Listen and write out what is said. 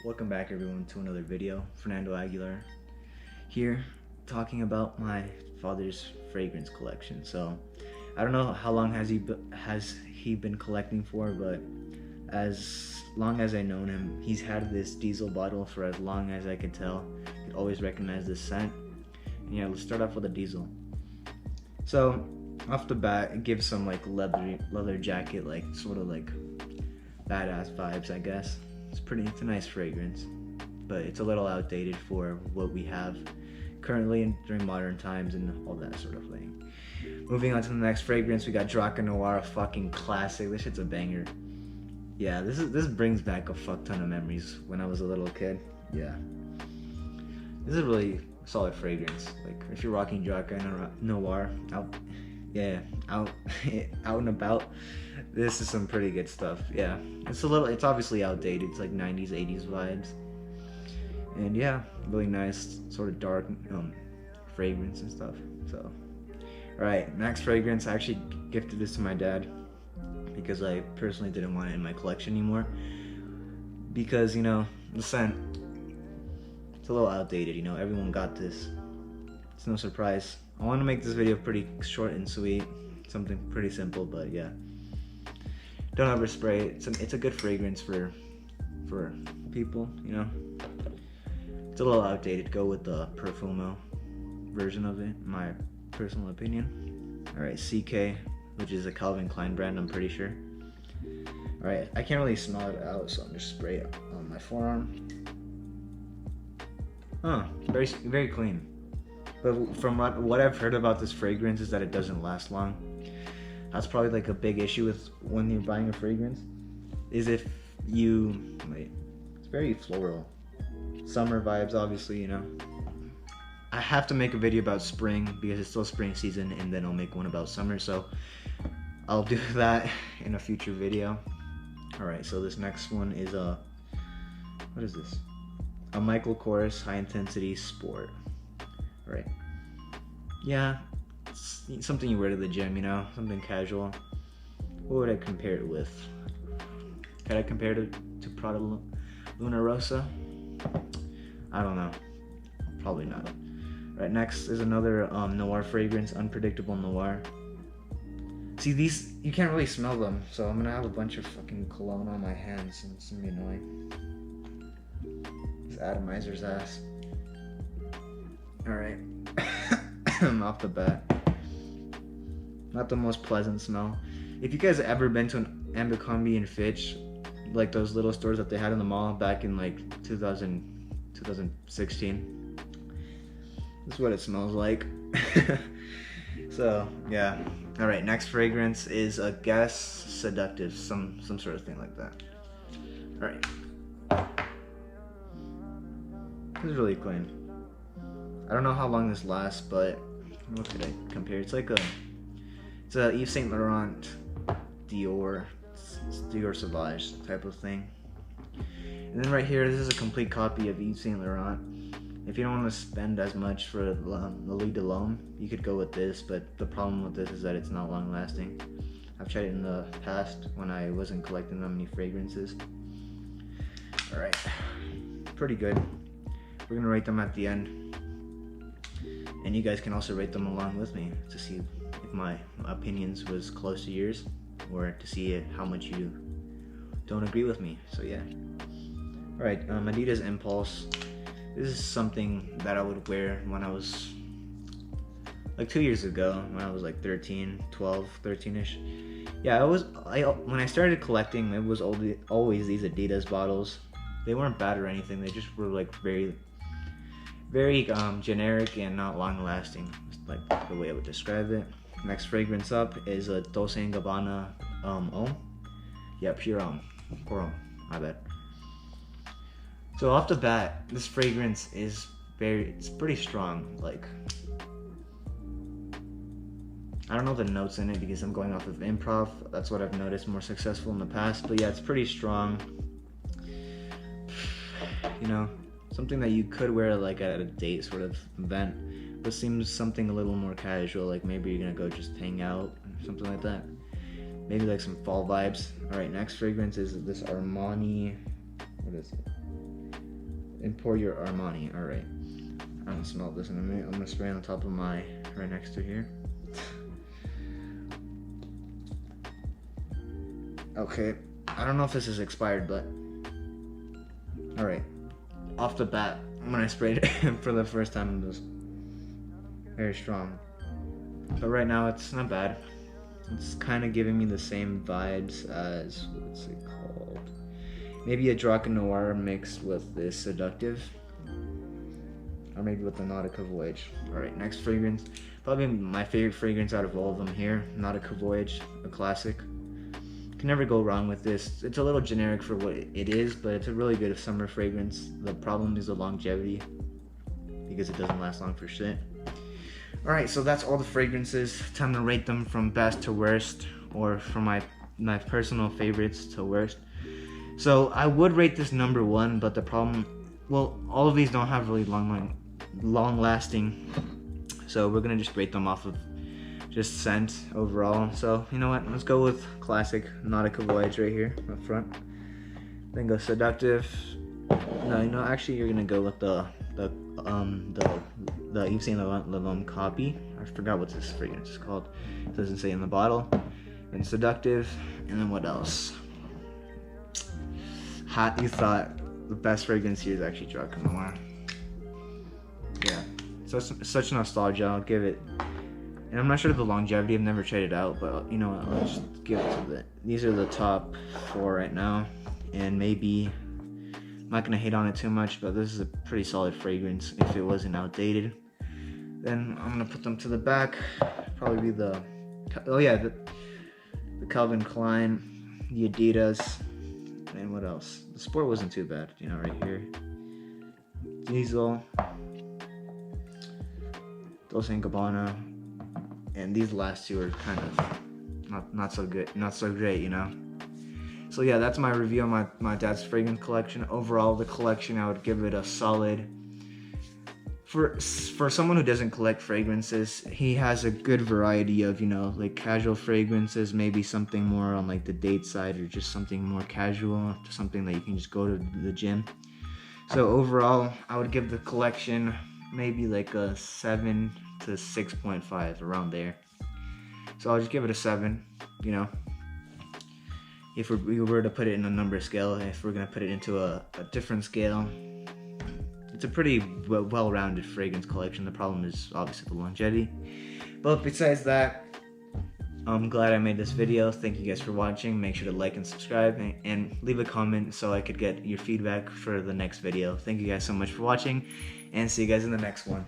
Welcome back everyone to another video. Fernando Aguilar here talking about my father's fragrance collection. So I don't know how long has he been collecting for, but as long as I known him, he's had this diesel bottle for as long as I could tell. He could always recognize this scent. And yeah, let's start off with a diesel. So off the bat, it gives some like leather jacket, like sort of like badass vibes, I guess. It's a nice fragrance, but it's a little outdated for what we have currently during modern times and all that sort of thing. Moving on to the next fragrance, we got Draca Noir, a fucking classic. This shit's a banger. Yeah, this brings back a fuck ton of memories when I was a little kid. Yeah, this is a really solid fragrance. Like if you're rocking Draca Noir out out and about, this is some pretty good stuff. Yeah, it's obviously outdated. It's like 90s 80s vibes, and yeah, really nice sort of dark fragrance and stuff. So all right, next fragrance, I actually gifted this to my dad because I personally didn't want it in my collection anymore, because the scent, it's a little outdated. Everyone got this. It's no surprise. I want to make this video pretty short and sweet, something pretty simple, but yeah, don't overspray it. It's a good fragrance for people. It's a little outdated. Go with the Profumo version of it, in my personal opinion. All right, CK, which is a Calvin Klein brand, I'm pretty sure. All right, I can't really smell it out, so I'm just spray it on my forearm. Very very clean. But from what I've heard about this fragrance is that it doesn't last long. That's probably like a big issue with when you're buying a fragrance, is if it's very floral. Summer vibes, obviously, I have to make a video about spring because it's still spring season, and then I'll make one about summer, so I'll do that in a future video. Alright, so this next one is what is this? A Michael Kors High Intensity Sport. Right. Yeah, it's something you wear to the gym, something casual. What would I compare it with? Could I compare it to Prada Luna Rosa? I don't know. Probably not. Right, next is another noir fragrance, Unpredictable Noir. See, these, you can't really smell them, so I'm gonna have a bunch of fucking cologne on my hands, and it's gonna be annoying. This atomizer's ass. Alright, off the bat, not the most pleasant smell. If you guys have ever been to an Abercrombie and Fitch, like those little stores that they had in the mall back in like 2016, this is what it smells like. So yeah. Alright, next fragrance is a Guess Seductive, some sort of thing like that. Alright, this is really clean. I don't know how long this lasts, but what could I compare? It's a Yves Saint Laurent Dior Sauvage type of thing. And then right here, this is a complete copy of Yves Saint Laurent. If you don't want to spend as much for the Louis de L'Homme, you could go with this, but the problem with this is that it's not long lasting. I've tried it in the past when I wasn't collecting that many fragrances. Alright, pretty good. We're gonna rate them at the end. And you guys can also rate them along with me to see if my opinions was close to yours, or to see how much you don't agree with me. So yeah. Alright, Adidas Impulse. This is something that I would wear when I was like 2 years ago, when I was like 13-ish. Yeah, when I started collecting, it was always these Adidas bottles. They weren't bad or anything, they just were like very generic and not long lasting, like the way I would describe it. Next fragrance up is a Dolce & Gabbana Homme. Yeah, pure Homme, my bad. So off the bat, this fragrance is it's pretty strong. Like, I don't know the notes in it because I'm going off of improv. That's what I've noticed more successful in the past, but yeah, it's pretty strong. Something that you could wear like at a date sort of event, but seems something a little more casual, like maybe you're gonna go just hang out or something like that. Maybe like some fall vibes. Alright, next fragrance is this Armani, what is it? and pour your Armani. All right. I'm gonna smell this in a minute. I'm gonna spray on top of my, right next to here. Okay. I don't know if this is expired, but all right. Off the bat, when I sprayed it for the first time, it was very strong. But right now, it's not bad. It's kind of giving me the same vibes as, what's it called? Maybe a Draco Noir mixed with this Seductive. Or maybe with the Nautica Voyage. Alright, next fragrance. Probably my favorite fragrance out of all of them here. Nautica Voyage, a classic. Can never go wrong with this. It's a little generic for what it is, but it's a really good summer fragrance. The problem is the longevity, because it doesn't last long for shit. Alright, so that's all the fragrances. Time to rate them from best to worst, or from my personal favorites to worst. So I would rate this number 1, but the problem, well, all of these don't have really long lasting. So we're gonna just rate them off of just scent overall. So you know what? Let's go with classic Nautica Voyage right here up front. Then go Seductive. No, you know, actually you're gonna go with the Yves Saint Laurent copy. I forgot what this fragrance is called. It doesn't say in the bottle. And Seductive, and then what else? Hot. You thought the best fragrance here is actually Draco Noir. Yeah, so such nostalgia. I'll give it. And I'm not sure of the longevity. I've never tried it out, but you know what? I'll just give it to these are the top 4 right now, and maybe. I'm not gonna hate on it too much, but this is a pretty solid fragrance. If it wasn't outdated, then I'm gonna put them to the back. Probably be the Calvin Klein, the Adidas, and what else? The Sport wasn't too bad, you know, right here. Diesel, Dolce & Gabbana, and these last 2 are kind of not so good, not so great, you know. So yeah, that's my review on my dad's fragrance collection. Overall, the collection, I would give it a solid. For someone who doesn't collect fragrances, he has a good variety of, you know, like casual fragrances, maybe something more on like the date side, or just something more casual, something that you can just go to the gym. So overall, I would give the collection maybe like a 7 to 6.5, around there. So I'll just give it a 7, you know. If we were to put it in a number scale, if we're gonna put it into a different scale, it's a pretty well-rounded fragrance collection. The problem is obviously the longevity. But besides that, I'm glad I made this video. Thank you guys for watching. Make sure to like and subscribe, and leave a comment so I could get your feedback for the next video. Thank you guys so much for watching, and see you guys in the next one.